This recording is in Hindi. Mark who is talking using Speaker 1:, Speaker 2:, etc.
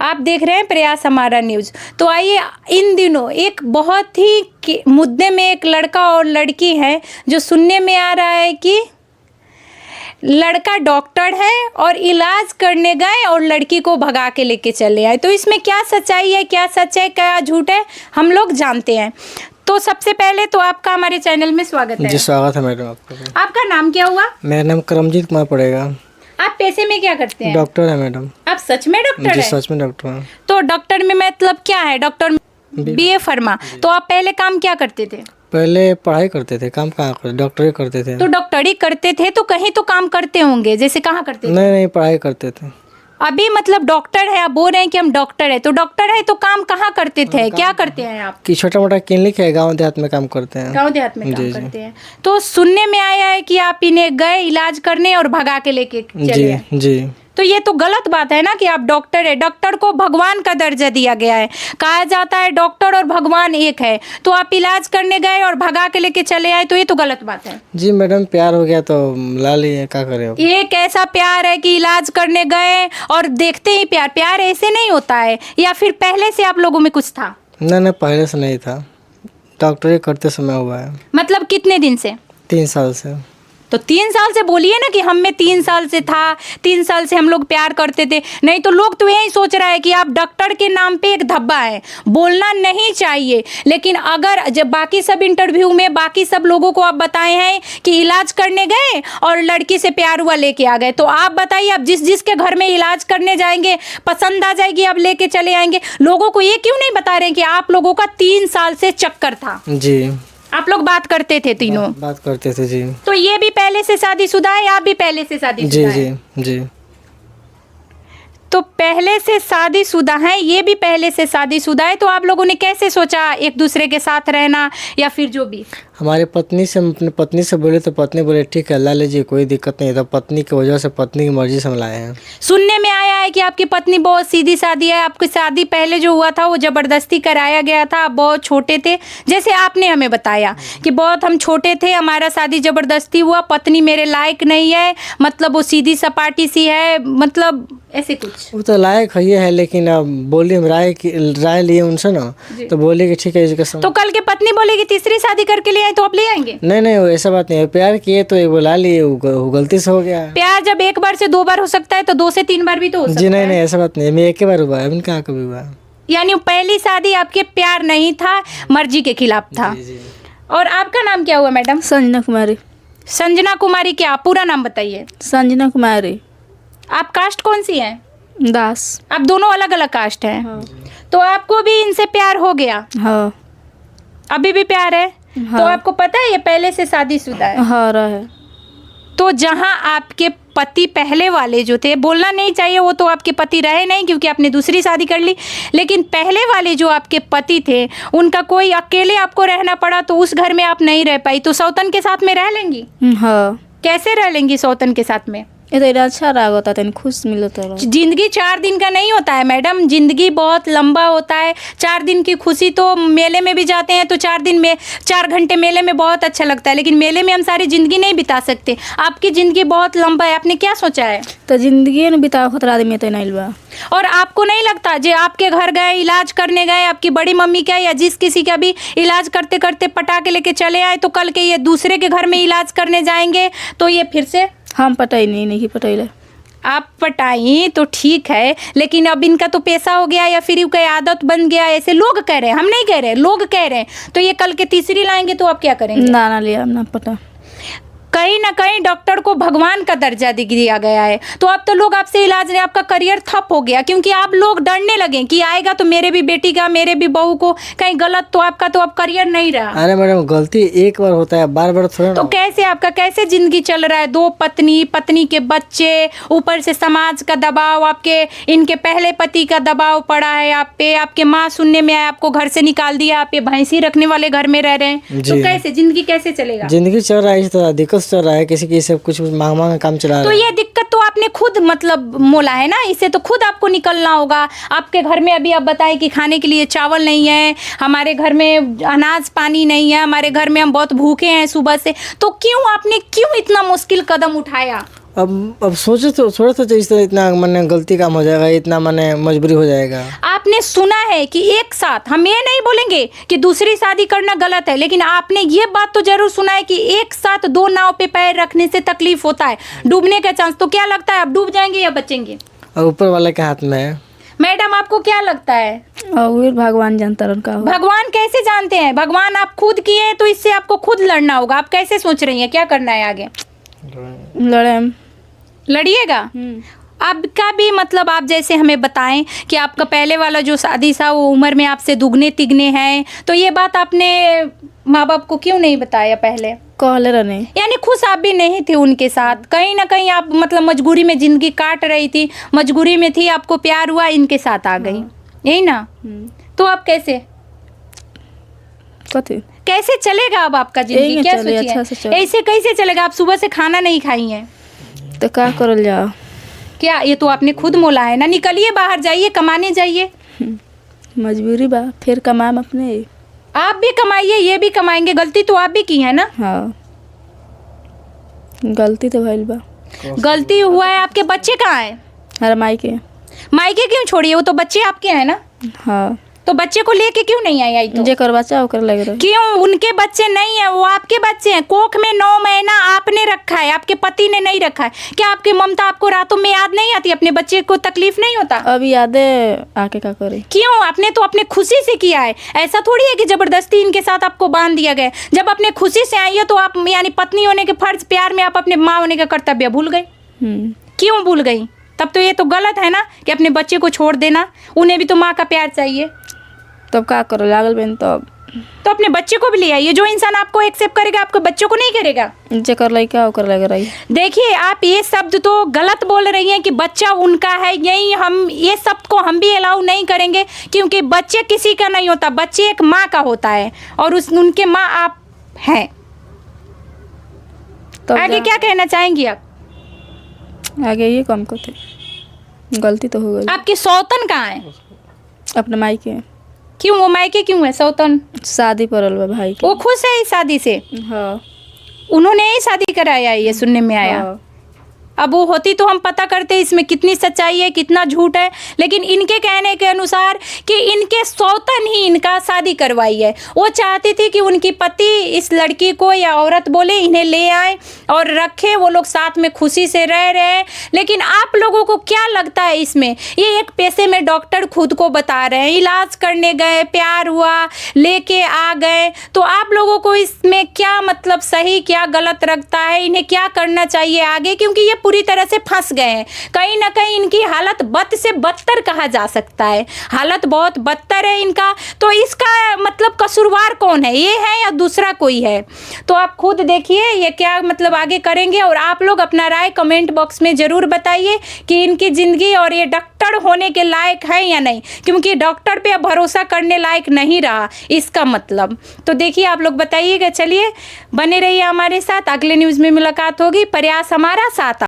Speaker 1: आप देख रहे हैं प्रयास हमारा न्यूज़। तो आइए, इन दिनों एक बहुत ही मुद्दे में एक लड़का और लड़की है जो सुनने में आ रहा है कि लड़का डॉक्टर है और इलाज करने गए और लड़की को भगा के लेके चले आए। तो इसमें क्या सच्चाई है, क्या सच है, क्या झूठ है, हम लोग जानते हैं। तो सबसे पहले तो आपका हमारे चैनल में स्वागत है।
Speaker 2: जी स्वागत है मैडम आपका।
Speaker 1: आपका नाम क्या हुआ?
Speaker 2: मेरा नाम करमजीत कुमार पड़ेगा।
Speaker 1: आप पेशे में क्या करते हैं?
Speaker 2: डॉक्टर है मैडम।
Speaker 1: आप सच में डॉक्टर
Speaker 2: जी
Speaker 1: है?
Speaker 2: सच में डॉक्टर हूँ।
Speaker 1: तो डॉक्टर में मतलब क्या है? Doctor BA pharma. तो आप पहले काम क्या करते थे?
Speaker 2: पहले पढ़ाई करते थे, काम कहाँ करते, डॉक्टरी करते थे।
Speaker 1: तो डॉक्टरी करते थे तो कहीं तो काम करते होंगे, जैसे कहाँ करते थे?
Speaker 2: नहीं पढ़ाई करते थे।
Speaker 1: अभी मतलब डॉक्टर है, आप बोल रहे हैं कि हम डॉक्टर है, तो डॉक्टर है तो काम कहाँ करते थे, क्या करते हैं आप?
Speaker 2: कि छोटा मोटा क्लिनिक है, गांव देहात में काम करते हैं।
Speaker 1: गांव देहात में काम करते हैं। तो सुनने में आया है कि आप इन्हें गए इलाज करने और भगा के लेके चले आए।
Speaker 2: जी।
Speaker 1: तो ये तो गलत बात है ना कि आप डॉक्टर है। डॉक्टर को भगवान का दर्जा दिया गया है, कहा जाता है डॉक्टर और भगवान एक है। तो आप इलाज करने गए और भगा के लेके चले आए, तो ये तो गलत बात है।
Speaker 2: जी मैडम, प्यार हो गया तो ला लिए, क्या करें अब।
Speaker 1: ये कैसा प्यार है कि इलाज करने गए और देखते ही प्यार ऐसे नहीं होता है, या फिर पहले से आप लोगों में कुछ था?
Speaker 2: नहीं पहले से नहीं था, डॉक्टरी करते समय हुआ है।
Speaker 1: मतलब कितने दिन से?
Speaker 2: 3 साल से।
Speaker 1: तो 3 साल से बोलिए ना कि हम में 3 साल से था, 3 साल से हम लोग प्यार करते थे। नहीं तो लोग तो यही सोच रहा है कि आप डॉक्टर के नाम पे एक धब्बा है, बोलना नहीं चाहिए। लेकिन अगर जब बाकी सब इंटरव्यू में बाकी सब लोगों को आप बताए हैं कि इलाज करने गए और लड़की से प्यार हुआ लेके आ गए, तो आप बताइए, आप जिसके घर में इलाज करने जाएंगे पसंद आ जाएगी, आप लेके चले आएंगे। लोगों को ये क्यों नहीं बता रहे हैं कि आप लोगों का 3 साल से चक्कर था?
Speaker 2: जी।
Speaker 1: आप लोग बात करते थे तीनों?
Speaker 2: बात करते थे जी।
Speaker 1: तो ये भी पहले से शादीशुदा है, आप भी पहले से शादीशुदा
Speaker 2: जी
Speaker 1: है?
Speaker 2: जी।
Speaker 1: तो पहले से शादीशुदा है, ये भी पहले से शादीशुदा है। तो आप लोगों ने कैसे सोचा एक दूसरे के साथ रहना, या फिर जो भी?
Speaker 2: हमारी पत्नी से, अपनी पत्नी से बोले तो पत्नी बोले ठीक है ला लीजिए, कोई दिक्कत नहीं। तो पत्नी की वजह से, पत्नी की मर्जी से हम लाए हैं।
Speaker 1: सुनने में आया है कि आपकी पत्नी बहुत सीधी सादी है। आपकी शादी पहले जो हुआ था वो जबरदस्ती कराया गया था, आप बहुत छोटे थे, जैसे आपने हमें बताया कि बहुत हम छोटे थे, हमारा शादी जबरदस्ती हुआ, पत्नी मेरे लायक नहीं है, मतलब वो सीधी सपाटी सी है, मतलब ऐसे कुछ।
Speaker 2: वो तो लायक है लेकिन अब बोली हम राय लिए उनसे ना, तो बोले कि ठीक है इसका।
Speaker 1: तो कल के पत्नी बोलेगी तीसरी शादी करके ले आए तो आप ले आएंगे?
Speaker 2: नहीं वो ऐसा बात नहीं है, प्यार किए तो एक बुला लिए, वो गलती से हो गया।
Speaker 1: प्यार जब 1 बार से 2 बार हो सकता है तो 2 से 3 बार भी तो हो सकता है।
Speaker 2: जी नहीं ऐसा बात नहीं है, मैं 1 बार हुआ है, अभी कहाँ कभी हुआ।
Speaker 1: यानी पहली शादी आपके प्यार नहीं था, मर्जी के खिलाफ था।
Speaker 2: जी।
Speaker 1: और आपका नाम क्या हुआ मैडम?
Speaker 3: संजना कुमारी।
Speaker 1: संजना कुमारी, क्या पूरा नाम बताइए?
Speaker 3: संजना कुमारी।
Speaker 1: आप कास्ट कौन सी है?
Speaker 3: दास।
Speaker 1: आप दोनों अलग अलग कास्ट हैं?
Speaker 3: हाँ।
Speaker 1: तो आपको भी इनसे प्यार हो गया?
Speaker 3: हाँ।
Speaker 1: अभी भी प्यार है?
Speaker 3: हाँ।
Speaker 1: तो आपको पता है ये पहले से शादीशुदा है?
Speaker 3: हाँ रहे।
Speaker 1: तो जहां आपके पति पहले वाले जो थे, बोलना नहीं चाहिए, वो तो आपके पति रहे नहीं क्योंकि आपने दूसरी शादी कर ली, लेकिन पहले वाले जो आपके पति थे उनका कोई अकेले आपको रहना पड़ा, तो उस घर में आप नहीं रह पाई, तो सौतन के साथ में रह लेंगी?
Speaker 3: हाँ।
Speaker 1: कैसे रह लेंगी सौतन के साथ में?
Speaker 3: ये तो अच्छा रहा होता था, खुश मिलता रहा।
Speaker 1: जिंदगी 4 दिन का नहीं होता है मैडम, जिंदगी बहुत लंबा होता है। 4 दिन की खुशी तो मेले में भी जाते हैं तो 4 दिन में 4 घंटे मेले में बहुत अच्छा लगता है, लेकिन मेले में हम सारी जिंदगी नहीं बिता सकते। आपकी जिंदगी बहुत लंबा है, आपने क्या सोचा है?
Speaker 3: तो जिंदगी ने बिता खतरा आदमी तो नहीं बा।
Speaker 1: और आपको नहीं लगता जो आपके घर गए इलाज करने गए, आपकी बड़ी मम्मी का या जिस किसी का भी इलाज करते करते पटा के लेके चले आए, तो कल के ये दूसरे के घर में इलाज करने जाएंगे तो ये फिर से?
Speaker 3: हम पटाई नहीं पटाइले।
Speaker 1: आप पटाई तो ठीक है, लेकिन अब इनका तो पैसा हो गया या फिर इनका आदत बन गया, ऐसे लोग कह रहे हैं, हम नहीं कह रहे, लोग कह रहे हैं। तो ये कल के तीसरी लाएंगे तो आप क्या करेंगे?
Speaker 3: ना लिया ना पता।
Speaker 1: कहीं ना कहीं डॉक्टर को भगवान का दर्जा दिया गया है, तो अब तो लोग आपसे इलाज नहीं, आपका करियर ठप हो गया, क्योंकि आप लोग डरने लगे कि आएगा तो मेरे भी बेटी का, मेरे भी बहू को कहीं गलत, तो आपका तो अब करियर नहीं रहा।
Speaker 2: अरे मैडम गलती 1 बार होता है, बार थोड़ा।
Speaker 1: तो कैसे आपका कैसे जिंदगी चल रहा है? 2 पत्नी के बच्चे, ऊपर से समाज का दबाव, आपके इनके पहले पति का दबाव पड़ा है आप पे, आपके माँ सुनने में आया आपको घर से निकाल दिया, आप ये भैंसी रखने वाले घर में रह रहे हैं, तो कैसे जिंदगी कैसे चलेगा?
Speaker 2: जिंदगी चल रहा है तो दिक्कत चल रहा है, किसी की सब कुछ मांग काम चला रहा
Speaker 1: है। तो ये दिक्कत तो आपने खुद मतलब मोला है ना, इससे तो खुद आपको निकलना होगा। आपके घर में अभी आप बताएं कि खाने के लिए चावल नहीं है, हमारे घर में अनाज पानी नहीं है, हमारे घर में हम बहुत भूखे हैं सुबह से, तो क्यों आपने क्यों इतना मुश्किल कदम उठाया?
Speaker 2: अब सोचे तो थोड़ा सा इस तरह इतना मैंने गलती काम हो जाएगा, इतना मैंने मजबूरी हो जाएगा।
Speaker 1: आपने सुना है कि एक साथ, हम ये नहीं बोलेंगे कि दूसरी शादी करना गलत है, लेकिन आपने ये बात तो जरूर सुना है कि एक साथ दो नाव पे पैर रखने से तकलीफ होता है, डूबने का चांस। तो क्या लगता है आप डूब जाएंगे या बचेंगे?
Speaker 2: और ऊपर वाले के हाथ में है।
Speaker 1: मैडम आपको क्या लगता है?
Speaker 3: और वो भगवान जानता है उनका।
Speaker 1: भगवान कैसे जानते हैं? भगवान आप खुद किए हैं तो इससे आपको खुद लड़ना होगा। आप कैसे सोच रही हैं, क्या करना है आगे?
Speaker 3: लड़े हम।
Speaker 1: लड़िएगा। आपका भी मतलब आप जैसे हमें बताएं कि आपका पहले वाला जो शादी था वो उम्र में आपसे दुगने तिगने हैं, तो ये बात आपने माँ बाप को क्यों नहीं बताया पहले?
Speaker 3: कहले रहने।
Speaker 1: यानी खुश आप भी नहीं थे उनके साथ, कहीं ना कहीं आप मतलब मजबूरी में जिंदगी काट रही थी, मजबूरी में थी, आपको प्यार हुआ, इनके साथ आ गई, यही ना? तो आप कैसे
Speaker 3: कथी
Speaker 1: कैसे चलेगा अब आपका
Speaker 3: यही
Speaker 1: जिंदगी?
Speaker 3: ना
Speaker 1: क्या
Speaker 3: चले, अच्छा से
Speaker 1: सोचिए
Speaker 3: चले।
Speaker 1: ऐसे कैसे चलेगा? आप सुबह से खाना नहीं खाई हैं,
Speaker 3: तो क्या करल जाओ?
Speaker 1: क्या ये तो आपने खुद मोला है ना? निकलिए बाहर, जाइए कमाने जाइए।
Speaker 3: मजबूरी बा, फिर कमाम अपने।
Speaker 1: आप भी कमाइए, ये भी कमाएंगे, गलती तो आप भी की है ना?
Speaker 3: हाँ गलती तो भइल बा।
Speaker 1: गलती हुआ है। आपके बच्चे कहाँ हैं?
Speaker 3: हर माई के।
Speaker 1: मायके क्यों छोड़िए, वो तो बच्चे आपके हैं ना?
Speaker 3: हाँ
Speaker 1: तो बच्चे को लेके क्यों नहीं आई तो?
Speaker 3: जे कर बच्चा ओकर लगे रहे।
Speaker 1: क्यों? उनके बच्चे नहीं है, वो आपके बच्चे हैं। कोख में 9 महीना आपने रखा है, आपके पति ने नहीं रखा है। क्या आपकी ममता आपको रातों में याद नहीं आती? अपने बच्चे को तकलीफ नहीं होता?
Speaker 3: अब यादे आके क्या करे।
Speaker 1: क्यों? आपने तो अपने खुशी से किया है, ऐसा थोड़ी है कि जबरदस्ती इनके साथ आपको बांध दिया गया। जब अपने खुशी से आई है तो आप यानी पत्नी होने के फर्ज, प्यार में आप अपने माँ होने का कर्तव्य भूल गई। क्यों भूल गई? तब तो ये तो गलत है ना कि अपने बच्चे को छोड़ देना। उन्हें भी तो माँ का प्यार चाहिए।
Speaker 3: तब क्या करो लागल बहन।
Speaker 1: तो अपने बच्चे को भी ले आइए। जो इंसान आपको एक्सेप्ट करेगा आपके बच्चों को नहीं करेगा।
Speaker 3: जे कर लाई क्या ओकर लगे रही।
Speaker 1: देखिए आप ये शब्द तो गलत बोल रही हैं कि बच्चा उनका है, यही हम ये शब्द को हम भी अलाउ नहीं करेंगे, क्योंकि बच्चे किसी का नहीं होता, बच्चे एक माँ का होता है और उनके माँ आप हैं।
Speaker 3: तब
Speaker 1: आगे क्या कहना चाहेंगी आप?
Speaker 3: आगे ये काम करते, गलती तो हो गई।
Speaker 1: आपकी सौतन कहाँ है?
Speaker 3: अपने माई के।
Speaker 1: क्यों? वो मायके क्यों है सौतन?
Speaker 3: शादी पड़ल बा भाई के।
Speaker 1: वो खुश है इस शादी से?
Speaker 3: हाँ
Speaker 1: उन्होंने ही शादी कराया है, ये सुनने में आया।
Speaker 3: हाँ।
Speaker 1: अब वो होती तो हम पता करते इसमें कितनी सच्चाई है, कितना झूठ है, लेकिन इनके कहने के अनुसार कि इनके सौतन ही इनका शादी करवाई है। वो चाहती थी कि उनकी पति इस लड़की को या औरत बोले इन्हें ले आए और रखे, वो लोग साथ में खुशी से रह रहे हैं। लेकिन आप लोगों को क्या लगता है इसमें? ये एक पैसे में डॉक्टर खुद को बता रहे हैं, इलाज करने गए, प्यार हुआ, लेके आ गए। तो आप लोगों को इसमें क्या मतलब सही क्या गलत लगता है? इन्हें क्या करना चाहिए आगे? क्योंकि ये पूरी तरह से फंस गए हैं। कहीं ना कहीं इनकी हालत बद से बदतर कहा जा सकता है, हालत बहुत बदतर है इनका। तो इसका मतलब कसूरवार कौन है, ये है या दूसरा कोई है? तो आप खुद देखिए ये क्या मतलब आगे करेंगे। और आप लोग अपना राय कमेंट बॉक्स में ज़रूर बताइए कि इनकी ज़िंदगी और ये डॉक्टर होने के लायक है या नहीं, क्योंकि डॉक्टर पे अब भरोसा करने लायक नहीं रहा इसका मतलब। तो देखिए आप लोग बताइएगा। चलिए बने रहिए हमारे साथ, अगले न्यूज़ में मुलाकात होगी। प्रयास हमारा, साथ